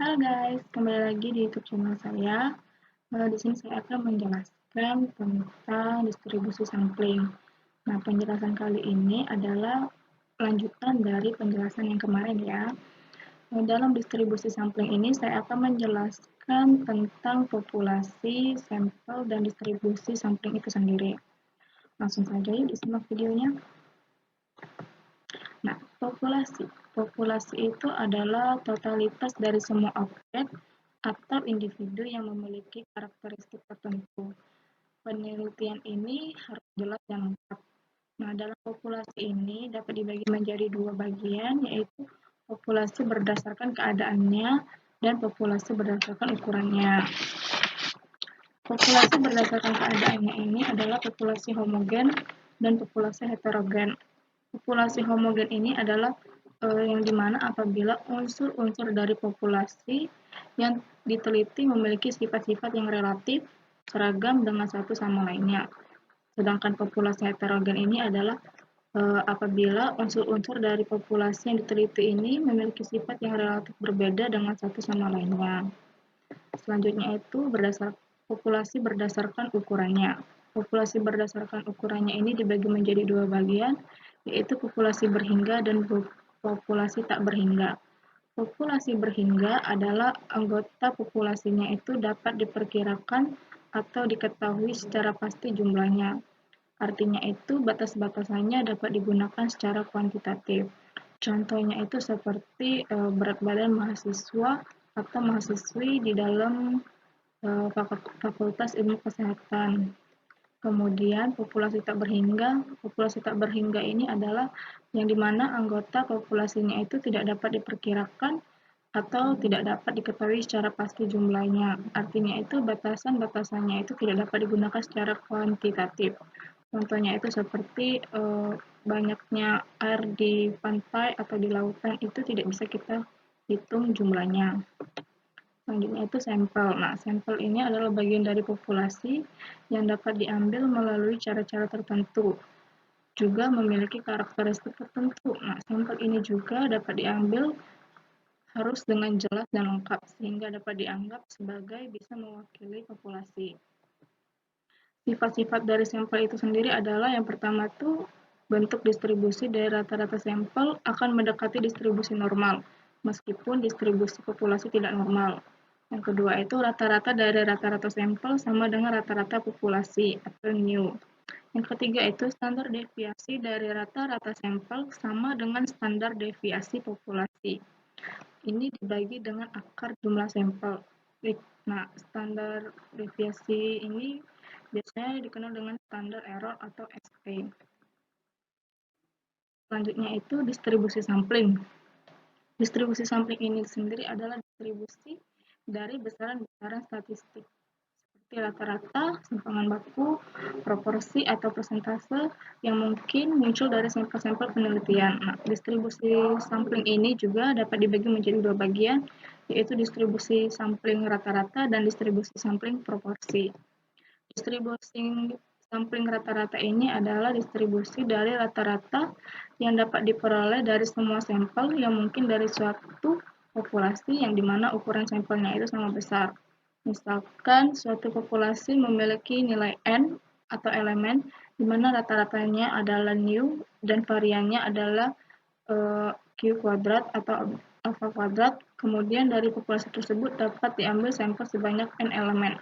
Halo guys, kembali lagi di YouTube channel saya. Di sini saya akan menjelaskan tentang distribusi sampling. Nah, penjelasan kali ini adalah lanjutan dari penjelasan yang kemarin ya. Dalam distribusi sampling ini saya akan menjelaskan tentang populasi, sampel, dan distribusi sampling itu sendiri. Langsung saja yuk disimak videonya. Nah, populasi. Populasi itu adalah totalitas dari semua objek atau individu yang memiliki karakteristik tertentu. Penelitian ini harus jelas dan lengkap. Nah, dalam populasi ini dapat dibagi menjadi dua bagian, yaitu populasi berdasarkan keadaannya dan populasi berdasarkan ukurannya. Populasi berdasarkan keadaannya ini adalah populasi homogen dan populasi heterogen. Populasi homogen ini adalah yang dimana apabila unsur-unsur dari populasi yang diteliti memiliki sifat-sifat yang relatif seragam dengan satu sama lainnya. Sedangkan populasi heterogen ini adalah apabila unsur-unsur dari populasi yang diteliti ini memiliki sifat yang relatif berbeda dengan satu sama lainnya. Selanjutnya itu populasi berdasarkan ukurannya. Populasi berdasarkan ukurannya ini dibagi menjadi dua bagian, yaitu populasi berhingga dan populasi tak berhingga. Populasi berhingga adalah anggota populasinya itu dapat diperkirakan atau diketahui secara pasti jumlahnya. Artinya itu batas-batasannya dapat digunakan secara kuantitatif. Contohnya itu seperti berat badan mahasiswa atau mahasiswi di dalam Fakultas Ilmu Kesehatan. Kemudian populasi tak berhingga ini adalah yang dimana anggota populasinya itu tidak dapat diperkirakan atau tidak dapat diketahui secara pasti jumlahnya. Artinya itu batasan-batasannya itu tidak dapat digunakan secara kuantitatif. Contohnya itu seperti banyaknya air di pantai atau di lautan itu tidak bisa kita hitung jumlahnya. Selanjutnya itu sampel. Nah, sampel ini adalah bagian dari populasi yang dapat diambil melalui cara-cara tertentu. Juga memiliki karakteristik tertentu. Nah, sampel ini juga dapat diambil harus dengan jelas dan lengkap, sehingga dapat dianggap sebagai bisa mewakili populasi. Sifat-sifat dari sampel itu sendiri adalah yang pertama tuh bentuk distribusi dari rata-rata sampel akan mendekati distribusi normal, meskipun distribusi populasi tidak normal. Yang kedua itu rata-rata dari rata-rata sampel sama dengan rata-rata populasi atau new. Yang ketiga itu standar deviasi dari rata-rata sampel sama dengan standar deviasi populasi. Ini dibagi dengan akar jumlah sampel. Nah, standar deviasi ini biasanya dikenal dengan standar error atau SP. Selanjutnya itu distribusi sampling. Distribusi sampling ini sendiri adalah distribusi dari besaran-besaran statistik seperti rata-rata, simpangan baku, proporsi atau persentase yang mungkin muncul dari sampel-sampel penelitian. Nah, distribusi sampling ini juga dapat dibagi menjadi dua bagian, yaitu distribusi sampling rata-rata dan distribusi sampling proporsi. Distribusi sampling rata-rata ini adalah distribusi dari rata-rata yang dapat diperoleh dari semua sampel yang mungkin dari suatu populasi yang dimana ukuran sampelnya itu sama besar. Misalkan suatu populasi memiliki nilai N atau elemen di mana rata-ratanya adalah new dan variannya adalah Q kuadrat atau alpha kuadrat. Kemudian dari populasi tersebut dapat diambil sampel sebanyak N elemen.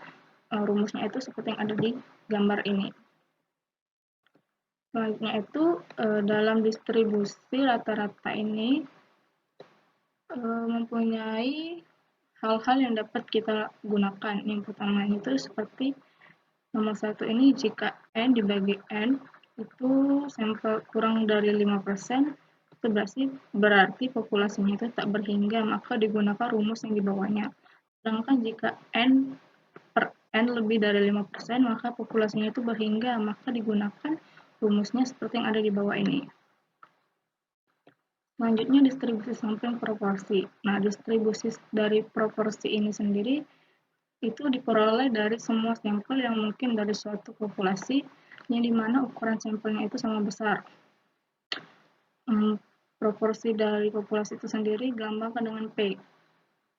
Rumusnya itu seperti yang ada di gambar ini. Selanjutnya itu dalam distribusi rata-rata ini mempunyai hal-hal yang dapat kita gunakan. Yang pertama itu seperti nomor satu ini jika N dibagi N itu sampel kurang dari 5%, itu berarti populasinya itu tak berhingga, maka digunakan rumus yang di bawahnya. Sedangkan jika N per N lebih dari 5%, maka populasinya itu berhingga, maka digunakan rumusnya seperti yang ada di bawah ini. Selanjutnya distribusi sampling proporsi. Nah, distribusi dari proporsi ini sendiri itu diperoleh dari semua sampel yang mungkin dari suatu populasi yang dimana ukuran sampelnya itu sama besar. Proporsi dari populasi itu sendiri dilambangkan dengan P.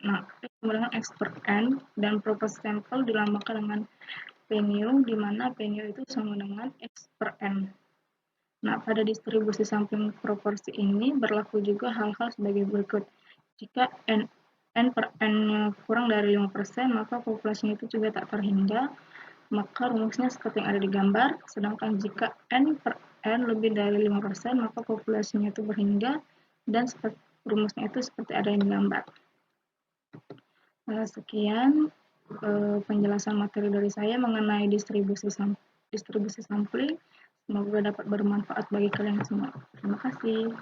Nah, P sama dengan X per N, dan proporsi sampel dilambangkan dengan P nu, di mana P nu itu sama dengan X per N. Nah, pada distribusi sampling proporsi ini berlaku juga hal-hal sebagai berikut. Jika N per N-nya kurang dari 5%, maka populasinya itu juga tak terhingga, maka rumusnya seperti yang ada di gambar. Sedangkan jika N per N lebih dari 5%, maka populasinya itu berhingga, dan rumusnya itu seperti ada yang digambar. Sekian penjelasan materi dari saya mengenai distribusi sampling. Semoga dapat bermanfaat bagi kalian semua. Terima kasih.